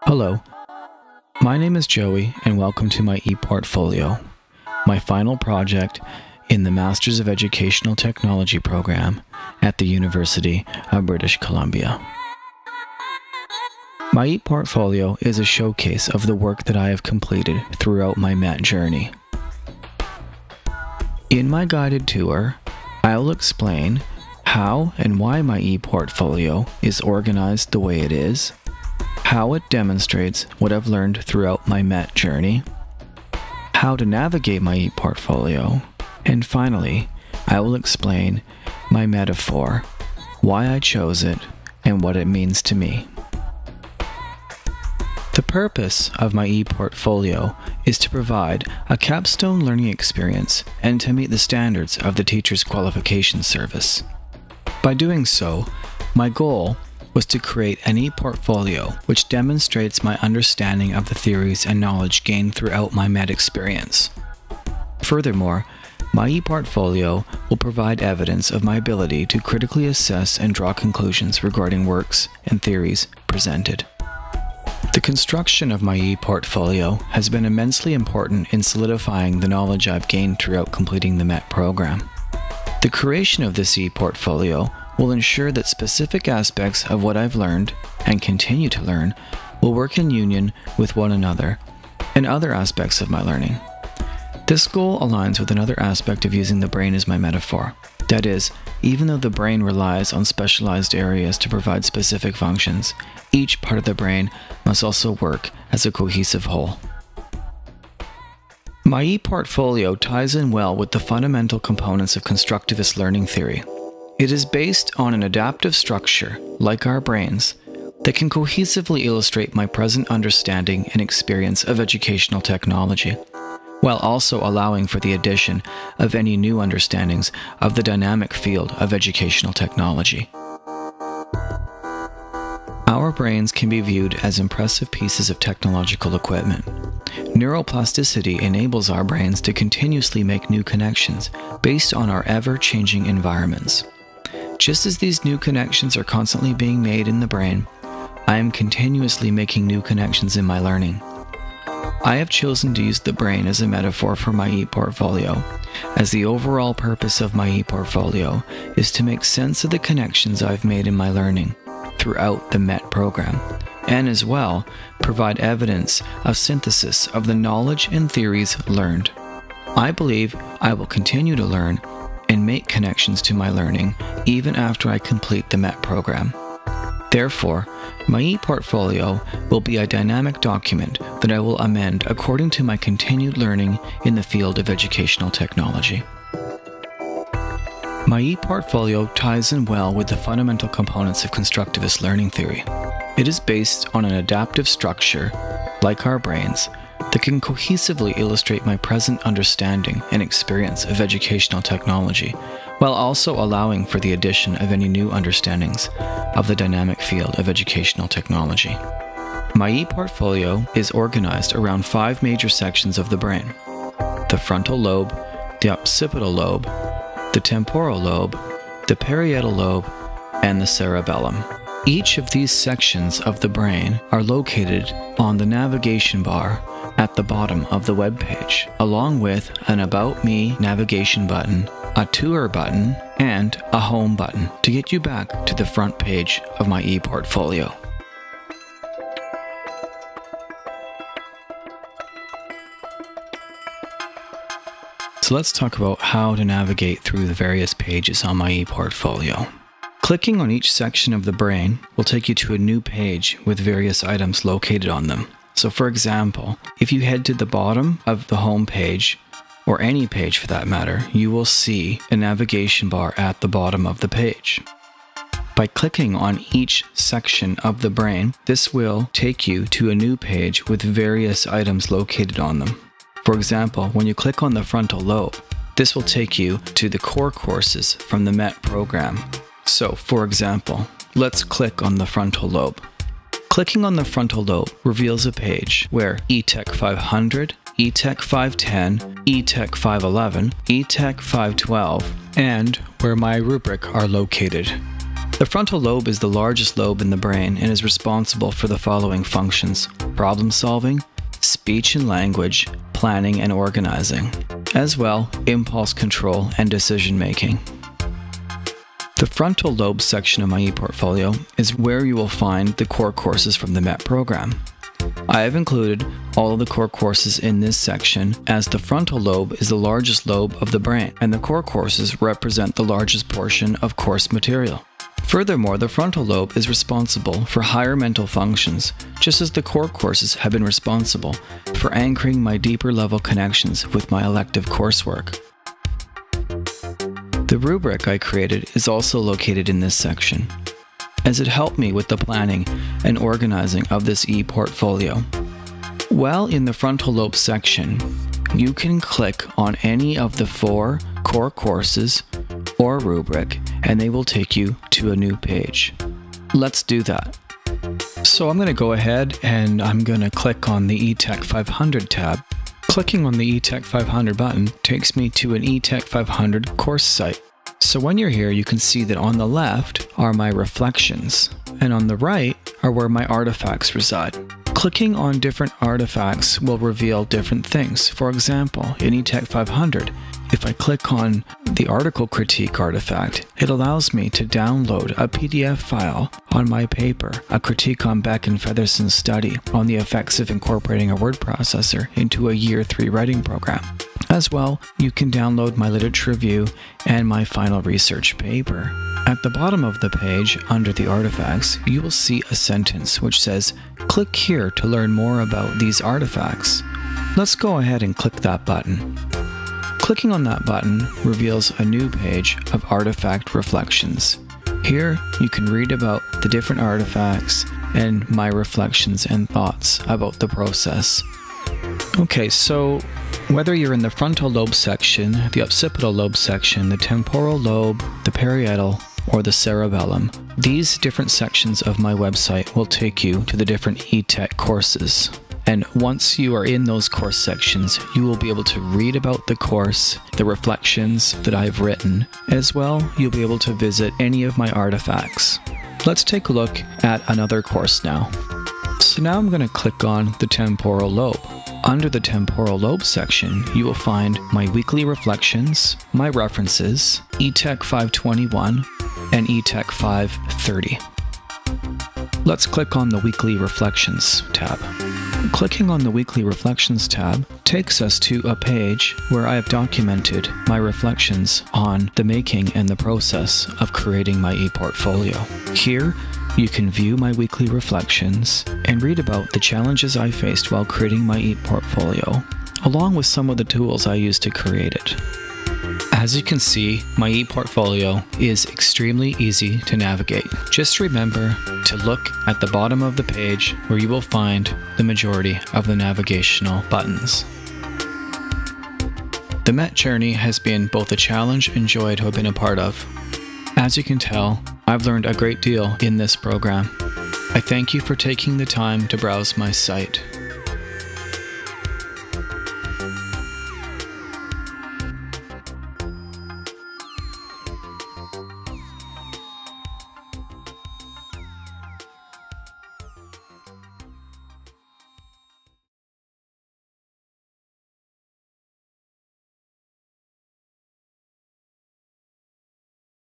Hello, my name is Joey and welcome to my ePortfolio, my final project in the Masters of Educational Technology program at the University of British Columbia. My ePortfolio is a showcase of the work that I have completed throughout my MET journey. In my guided tour, I will explain how and why my ePortfolio is organized the way it is, how it demonstrates what I've learned throughout my MET journey, how to navigate my ePortfolio, and finally, I will explain my metaphor, why I chose it, and what it means to me. The purpose of my ePortfolio is to provide a capstone learning experience and to meet the standards of the Teacher's Qualification Service. By doing so, my goal was to create an ePortfolio which demonstrates my understanding of the theories and knowledge gained throughout my MET experience. Furthermore, my ePortfolio will provide evidence of my ability to critically assess and draw conclusions regarding works and theories presented. The construction of my ePortfolio has been immensely important in solidifying the knowledge I've gained throughout completing the MET program. The creation of this ePortfolio will ensure that specific aspects of what I've learned, and continue to learn, will work in union with one another and other aspects of my learning. This goal aligns with another aspect of using the brain as my metaphor. That is, even though the brain relies on specialized areas to provide specific functions, each part of the brain must also work as a cohesive whole. My ePortfolio ties in well with the fundamental components of constructivist learning theory. It is based on an adaptive structure, like our brains, that can cohesively illustrate my present understanding and experience of educational technology, while also allowing for the addition of any new understandings of the dynamic field of educational technology. Our brains can be viewed as impressive pieces of technological equipment. Neuroplasticity enables our brains to continuously make new connections based on our ever-changing environments. Just as these new connections are constantly being made in the brain, I am continuously making new connections in my learning. I have chosen to use the brain as a metaphor for my ePortfolio, as the overall purpose of my ePortfolio is to make sense of the connections I've made in my learning throughout the MET program, and as well provide evidence of synthesis of the knowledge and theories learned. I believe I will continue to learn and make connections to my learning even after I complete the MET program. Therefore, my ePortfolio will be a dynamic document that I will amend according to my continued learning in the field of educational technology. My ePortfolio ties in well with the fundamental components of constructivist learning theory. It is based on an adaptive structure, like our brains, that can cohesively illustrate my present understanding and experience of educational technology, while also allowing for the addition of any new understandings of the dynamic field of educational technology. My ePortfolio is organized around 5 major sections of the brain: the frontal lobe, the occipital lobe, the temporal lobe, the parietal lobe, and the cerebellum. Each of these sections of the brain are located on the navigation bar at the bottom of the web page, along with an About Me navigation button, a Tour button, and a Home button to get you back to the front page of my ePortfolio. So let's talk about how to navigate through the various pages on my ePortfolio. Clicking on each section of the brain will take you to a new page with various items located on them. So for example, if you head to the bottom of the home page, or any page for that matter, you will see a navigation bar at the bottom of the page. By clicking on each section of the brain, this will take you to a new page with various items located on them. For example, when you click on the frontal lobe, this will take you to the core courses from the MET program. So, for example, let's click on the frontal lobe. Clicking on the frontal lobe reveals a page where ETEC 500, ETEC 510, ETEC 511, ETEC 512, and where my rubric are located. The frontal lobe is the largest lobe in the brain and is responsible for the following functions: problem solving, speech and language, planning and organizing, as well impulse control and decision making. The frontal lobe section of my ePortfolio is where you will find the core courses from the MET program. I have included all of the core courses in this section, as the frontal lobe is the largest lobe of the brain and the core courses represent the largest portion of course material. Furthermore, the frontal lobe is responsible for higher mental functions, just as the core courses have been responsible for anchoring my deeper level connections with my elective coursework. The rubric I created is also located in this section, as it helped me with the planning and organizing of this ePortfolio. While in the frontal lobe section, you can click on any of the 4 core courses or rubric and they will take you to a new page. Let's do that. So I'm going to go ahead and I'm going to click on the ETEC 500 tab. Clicking on the ETEC 500 button takes me to an ETEC 500 course site. So when you're here, you can see that on the left are my reflections, and on the right are where my artifacts reside. Clicking on different artifacts will reveal different things. For example, in ETEC 500, if I click on the article critique artifact, it allows me to download a PDF file on my paper, a critique on Beck and Featherson's study on the effects of incorporating a word processor into a Year 3 writing program. As well, you can download my literature review and my final research paper. At the bottom of the page, under the artifacts, you will see a sentence which says, "Click here to learn more about these artifacts." Let's go ahead and click that button. Clicking on that button reveals a new page of artifact reflections. Here, you can read about the different artifacts and my reflections and thoughts about the process. Okay, so whether you're in the frontal lobe section, the occipital lobe section, the temporal lobe, the parietal, or the cerebellum, these different sections of my website will take you to the different ETEC courses. And once you are in those course sections, you will be able to read about the course, the reflections that I've written. As well, you'll be able to visit any of my artifacts. Let's take a look at another course now. So now I'm going to click on the temporal lobe. Under the temporal lobe section, you will find my weekly reflections, my references, ETEC 521, and ETEC 530. Let's click on the Weekly Reflections tab. Clicking on the Weekly Reflections tab takes us to a page where I have documented my reflections on the making and the process of creating my ePortfolio. Here, you can view my weekly reflections and read about the challenges I faced while creating my ePortfolio, along with some of the tools I used to create it. As you can see, my ePortfolio is extremely easy to navigate. Just remember to look at the bottom of the page where you will find the majority of the navigational buttons. The MET journey has been both a challenge and joy to have been a part of. As you can tell, I've learned a great deal in this program. I thank you for taking the time to browse my site.